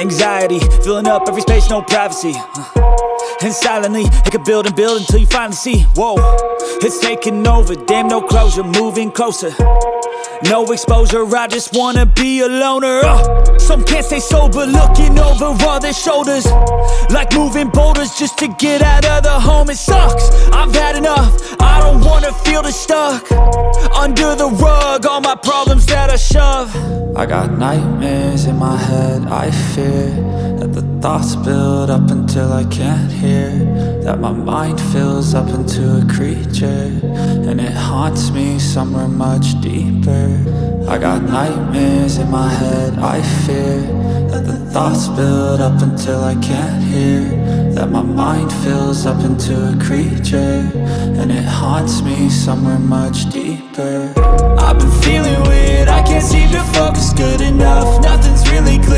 Anxiety, filling up every space, no privacy. And silently, it could build and build until you finally see, whoa, it's taking over, damn no closure, moving closer. No exposure, I just wanna be a loner. Some can't stay sober, looking over all their shoulders, like moving boulders just to get out of the home. It sucks, I've had enough, I don't wanna feel the stuck under the rug, all my problems that I shove. I got nightmares in my head, I fear that the thoughts build up until I can't hear, that my mind fills up into a creature, and it haunts me somewhere much deeper. I got nightmares in my head, I fear that the thoughts build up until I can't hear, that my mind fills up into a creature, and it haunts me somewhere much deeper. I've been feeling weird, I can't seem to focus good enough, nothing's really clear.